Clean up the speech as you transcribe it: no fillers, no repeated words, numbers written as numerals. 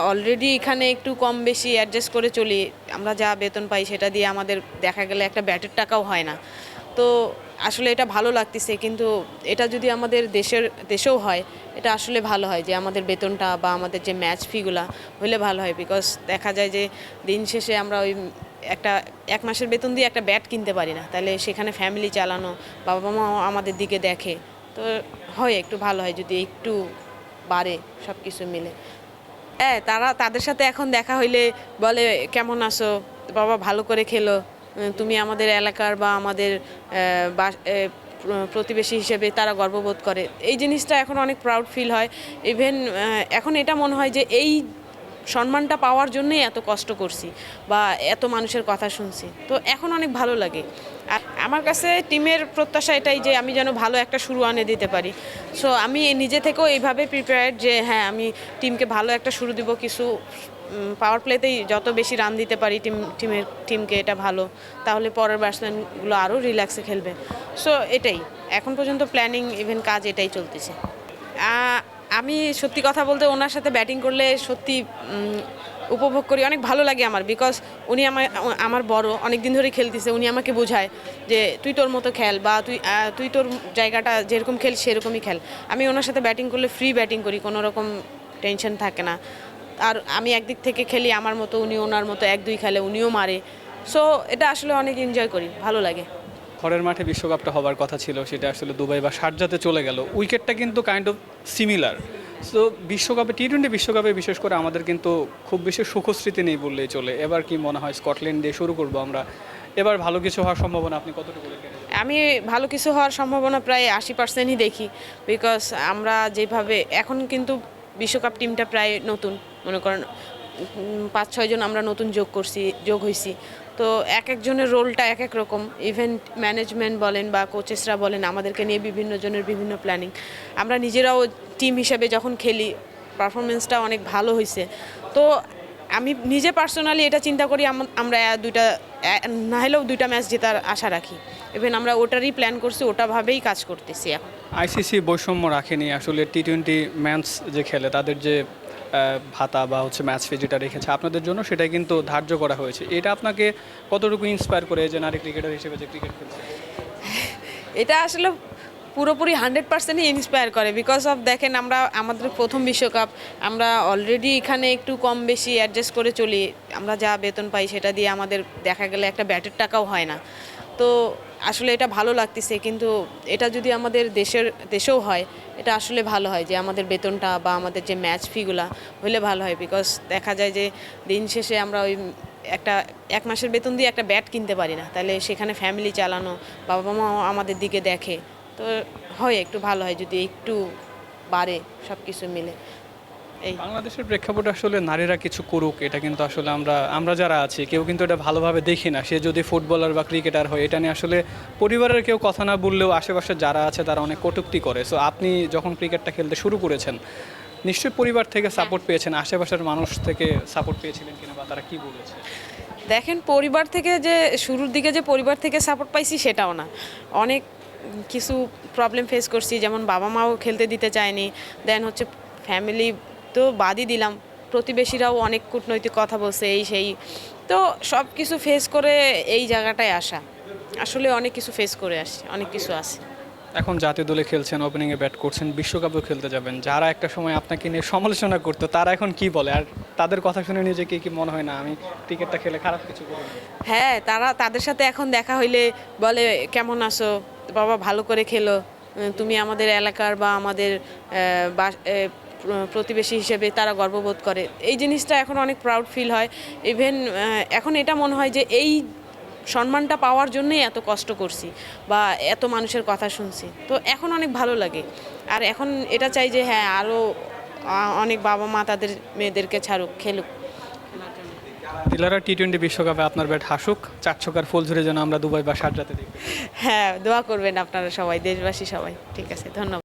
Already এখানে একটু কম বেশি অ্যাডজাস্ট করে চলি। আমরা যা বেতন পাই সেটা দিয়ে আমাদের দেখা গেলে একটা ব্যাটের টাকাও হয় না। তো আসলে এটা ভালো লাগতেছে, কিন্তু এটা যদি আমাদের দেশেও হয় এটা আসলে ভালো হয় যে আমাদের বেতনটা বা আমাদের যে ম্যাচ ফিগুলা হলে ভালো হয়। বিকজ দেখা যায় যে দিন শেষে আমরা ওই এক মাসের বেতন দিয়ে একটা ব্যাট কিনতে পারি না, তাহলে সেখানে ফ্যামিলি চালানো, বাবা মাও আমাদের দিকে দেখে, তো হয় একটু ভালো হয় যদি একটু বাড়ে সব কিছু মিলে। হ্যাঁ, তাদের সাথে এখন দেখা হইলে বলে, কেমন আছো বাবা, ভালো করে খেলো, তুমি আমাদের এলাকার বা আমাদের প্রতিবেশী হিসেবে তারা গর্ববোধ করে। এই জিনিসটা এখন অনেক প্রাউড ফিল হয়। ইভেন এখন এটা মনে হয় যে এই সম্মানটা পাওয়ার জন্যই এত কষ্ট করছি বা এত মানুষের কথা শুনছি, তো এখন অনেক ভালো লাগে। আর আমার কাছে টিমের প্রত্যাশা এটাই যে আমি যেন ভালো একটা শুরু আনে দিতে পারি। সো আমি নিজে থেকেও এইভাবে প্রিপেয়ার্ড যে হ্যাঁ, আমি টিমকে ভালো একটা শুরু দিব। কিছু পাওয়ার প্লেতেই যত বেশি রান দিতে পারি টিমকে, এটা ভালো, তাহলে পরের ব্যাটসম্যানগুলো আরও রিল্যাক্সে খেলবে। সো এটাই এখন পর্যন্ত প্ল্যানিং, ইভেন কাজ এটাই চলতেছে। আমি সত্যি কথা বলতে ওনার সাথে ব্যাটিং করলে সত্যি উপভোগ করি, অনেক ভালো লাগে আমার। বিকজ উনি আমার বড়, অনেক দিন ধরে খেলতেছে, উনি আমাকে বোঝায় যে তুই তোর মতো খেল, বা তুই তোর জায়গাটা যেরকম খেল সেরকমই খেল। আমি ওনার সাথে ব্যাটিং করলে ফ্রি ব্যাটিং করি, কোনো রকম টেনশন থাকে না। আর আমি একদিক থেকে খেলি আমার মতো, উনি ওনার মতো 1-2 খেলে, উনিও মারে। সো এটা আসলে অনেক এনজয় করি, ভালো লাগে। ঘরের মাঠে বিশ্বকাপটা হবার কথা ছিল, সেটা আসলে দুবাই বা শারজাতে চলে গেল। উইকেটটা কিন্তু কাইন্ড অফ সিমিলার। সো বিশ্বকাপে, টি-20 বিশ্বকাপে বিশেষ করে আমাদের কিন্তু খুব বেশি সুখস্মৃতি নেই বললেই চলে। এবার কি মনে হয়, স্কটল্যান্ড দিয়ে শুরু করবো আমরা, এবার ভালো কিছু হওয়ার সম্ভাবনা আপনি কতটুকু দেখেন? আমি ভালো কিছু হওয়ার সম্ভাবনা প্রায় 80%ই দেখি। বিকজ আমরা যেভাবে এখন কিন্তু বিশ্বকাপ টিমটা প্রায় নতুন, মনে করেন 5-6 জন আমরা নতুন যোগ হয়েছি। তো এক একজনের রোলটা এক এক রকম। ইভেন্ট ম্যানেজমেন্ট বলেন বা কোচেসরা বলেন, আমাদেরকে নিয়ে বিভিন্ন জনের বিভিন্ন প্ল্যানিং। আমরা নিজেরাও টিম হিসেবে যখন খেলি, পারফরমেন্সটা অনেক ভালো হয়েছে। তো আমি নিজে পার্সোনালি এটা চিন্তা করি, আমরা না হলেও 2টা ম্যাচ জেতার আশা রাখি। ইভেন আমরা ওটারই প্ল্যান করছি, ওটাভাবেই কাজ করতেছি এখন। আইসিসি বৈষম্য রাখেনি আসলে, টি-20 ম্যাচ যে খেলে তাদের যে ভাতা বা ম্যাচ ফি যেটা রেখেছে আপনাদের জন্য, সেটাই কিন্তু ধার্য করা হয়েছে। এটা আপনাকে কতটুকু ইন্সপায়ার করে যে নারী ক্রিকেটার হিসেবে যে ক্রিকেট খেলছে? এটা আসলে পুরোপুরি 100%ই ইন্সপায়ার করে। বিকজ অফ দেখেন, আমাদের প্রথম বিশ্বকাপ, আমরা অলরেডি এখানে একটু কম বেশি অ্যাডজাস্ট করে চলি। আমরা যা বেতন পাই সেটা দিয়ে আমাদের দেখা গেলে একটা ব্যাটের টাকাও হয় না। তো আসলে এটা ভালো লাগতেছে, কিন্তু এটা যদি আমাদের দেশেও হয় এটা আসলে ভালো হয় যে আমাদের বেতনটা বা আমাদের যে ম্যাচ ফিগুলা হলে ভালো হয়। বিকজ দেখা যায় যে দিন শেষে আমরা ওই এক মাসের বেতন দিয়ে একটা ব্যাট কিনতে পারি না, তাহলে সেখানে ফ্যামিলি চালানো, বাবা মাও আমাদের দিকে দেখে, তো হয় একটু ভালো হয় যদি একটু বাড়ে সব কিছু মিলে। এই বাংলাদেশের প্রেক্ষাপটে আসলে নারীরা কিছু করুক, এটা কিন্তু আসলে আমরা যারা আছি কেউ কিন্তু এটা ভালোভাবে দেখি না। সে যদি ফুটবলার বা ক্রিকেটার হয়, এটা নিয়ে আসলে পরিবারের কেউ কথা না বললেও আশেপাশে যারা আছে তারা অনেক কটূক্তি করে। সো আপনি যখন ক্রিকেটটা খেলতে শুরু করেছেন, নিশ্চয়ই পরিবার থেকে সাপোর্ট পেয়েছেন, আশেপাশের মানুষ থেকে সাপোর্ট পেয়েছিলেন কিনা, বা তারা কি বলেছে? দেখেন, পরিবার থেকে যে শুরুর দিকে যে পরিবার থেকে সাপোর্ট পাইছি সেটাও না, অনেক কিছু প্রবলেম ফেস করছি। যেমন বাবা মাও খেলতে দিতে চায়নি, দেন ফ্যামিলি তো বাদই দিলাম, প্রতিবেশীরাও অনেক কূটনৈতিক কথা বলছে, এই সেই। তো সব কিছু ফেস করে এই জায়গাটায় আসা, আসলে অনেক কিছু ফেস করে আসছে, অনেক কিছু আছে। এখন জাতীয় দলে খেলছেন, ওপেনিংয়ে ব্যাট করছেন, বিশ্বকাপেও খেলতে যাবেন। যারা একটা সময় আপনাকে নিয়ে সমালোচনা করতো তারা এখন কি বলে, আর তাদের কথা শুনে নিজেকে কি মনে হয় না আমি ক্রিকেটটা খেলে খারাপ কিছু করি? হ্যাঁ, তাদের সাথে এখন দেখা হইলে বলে, কেমন আছো বাবা, ভালো করে খেলো, তুমি আমাদের এলাকার বা আমাদের প্রতিবেশী হিসেবে তারা গর্ববোধ করে। এই জিনিসটা এখন অনেক প্রাউড ফিল হয়। ইভেন এখন এটা মনে হয় যে এই সম্মানটা পাওয়ার জন্যই এত কষ্ট করছি বা এত মানুষের কথা শুনছি, তো এখন অনেক ভালো লাগে। আর এখন এটা চাই যে হ্যাঁ, আরও অনেক বাবা মা তাদের মেয়েদেরকে ছাড়ুক, খেলুক। দিলারা, টি-20 বিশ্বকাপে আপনার ব্যাট হাসুক, 4 ছক্কার ফুলঝুরি যেন আমরা দুবাই বা শারজাতে দেখি। হ্যাঁ, দোয়া করবেন আপনারা সবাই, দেশবাসী সবাই। ঠিক আছে, ধন্যবাদ।